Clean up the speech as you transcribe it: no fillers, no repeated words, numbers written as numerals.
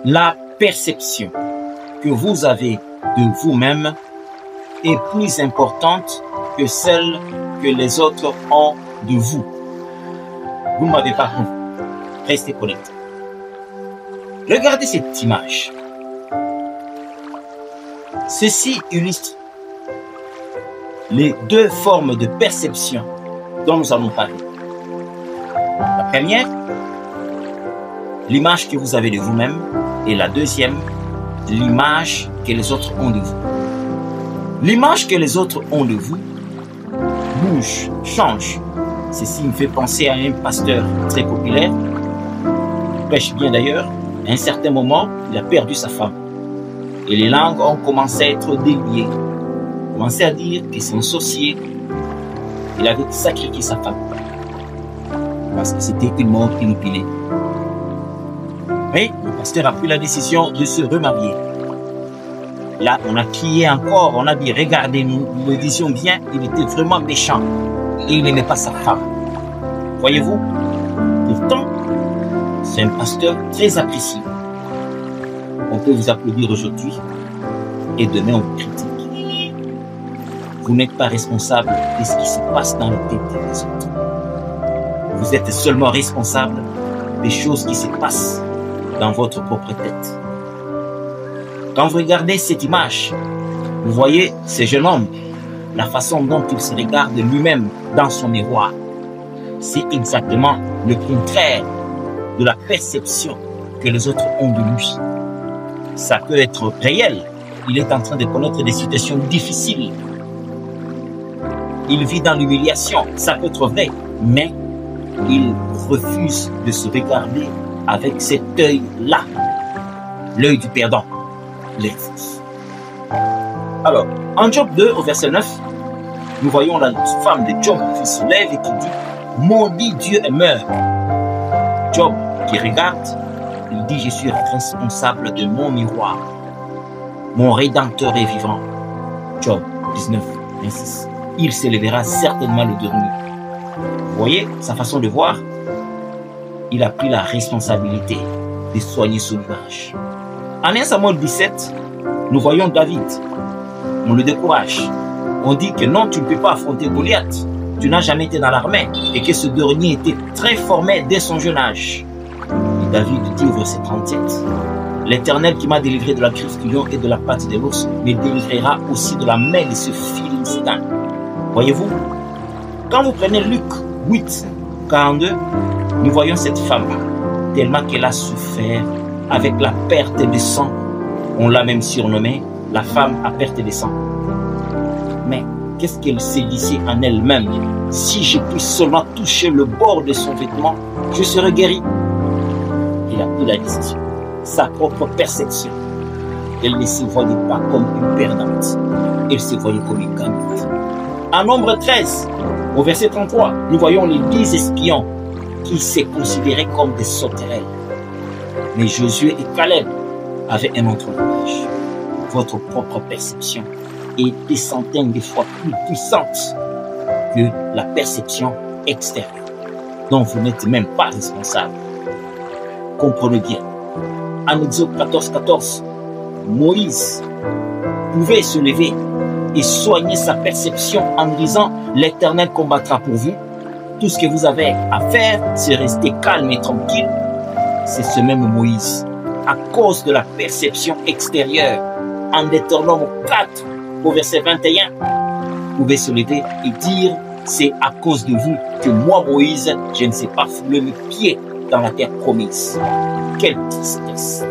La perception que vous avez de vous-même est plus importante que celle que les autres ont de vous. Vous ne m'avez pas compris. Restez connectés. Regardez cette image. Ceci illustre les deux formes de perception dont nous allons parler. La première, l'image que vous avez de vous-même, et la deuxième, l'image que les autres ont de vous. L'image que les autres ont de vous bouge, change. Ceci me fait penser à un pasteur très populaire, prêche bien d'ailleurs. À un certain moment, il a perdu sa femme. Et les langues ont commencé à être déliées. On commençait à dire que c'est un sorcier. Il avait sacrifié sa femme. Parce que c'était une mort inopinée. Mais le pasteur a pris la décision de se remarier. Là, on a crié encore, on a dit, regardez, nous le disions bien, il était vraiment méchant. Et il n'aimait pas sa femme. Voyez-vous? Pourtant, c'est un pasteur très apprécié. On peut vous applaudir aujourd'hui et demain on vous critique. Vous n'êtes pas responsable de ce qui se passe dans la tête des autres. Vous êtes seulement responsable des choses qui se passent dans votre propre tête. Quand vous regardez cette image, vous voyez ce jeune homme, la façon dont il se regarde lui-même dans son miroir. C'est exactement le contraire de la perception que les autres ont de lui. Ça peut être réel. Il est en train de connaître des situations difficiles. Il vit dans l'humiliation. Ça peut être vrai. Mais il refuse de se regarder avec cet œil-là. L'œil du perdant. L'œil fausse. Alors, en Job 2, au verset 9, nous voyons la femme de Job qui se lève et qui dit « Maudit Dieu et meurt ». Job qui regarde, il dit « Je suis responsable de mon miroir. Mon Rédempteur est vivant ». Job 19, 26. Il s'élèvera certainement le dernier. Vous voyez sa façon de voir? Il a pris la responsabilité de soigner son image. En 1 Samuel 17, nous voyons David. On le décourage. On dit que non, tu ne peux pas affronter Goliath. Tu n'as jamais été dans l'armée et que ce dernier était très formé dès son jeune âge. Et David dit au verset 37, « L'Éternel qui m'a délivré de la griffe du lion et de la patte de l'ours me délivrera aussi de la main de ce Philistin. » Voyez-vous, quand vous prenez Luc 8, 42, nous voyons cette femme, tellement qu'elle a souffert avec la perte de sang. On l'a même surnommée la femme à perte de sang. Mais qu'est-ce qu'elle s'est dit en elle-même? Si je puis seulement toucher le bord de son vêtement, je serai guéri. Il a pris la décision, sa propre perception. Elle ne se voyait pas comme une perdante, elle se voyait comme une gagnante. En Nombre 13, au verset 33, nous voyons les 10 espions qui se considéraient comme des sauterelles. Mais Josué et Caleb avaient un autre langage. Votre propre perception est des centaines de fois plus puissante que la perception extérieure, dont vous n'êtes même pas responsable. Comprenez bien. En Exode 14, 14, Moïse pouvait se lever et soigner sa perception en disant « L'Éternel combattra pour vous. Tout ce que vous avez à faire, c'est rester calme et tranquille. » C'est ce même Moïse, à cause de la perception extérieure, en Deutéronome 4, au verset 21, pouvait se lever et dire « C'est à cause de vous que moi, Moïse, je ne sais pas fouler mes pieds dans la terre promise. » Quelle tristesse!